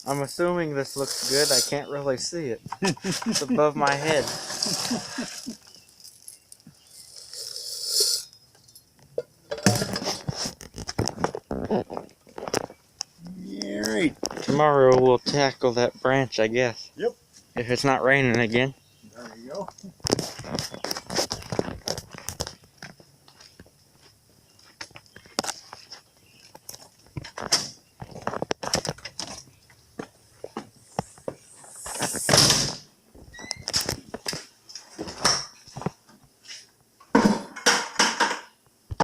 I'm assuming this looks good. I can't really see it. It's above my head. Alright. Tomorrow we'll tackle that branch, I guess. Yep. If it's not raining again. There you go.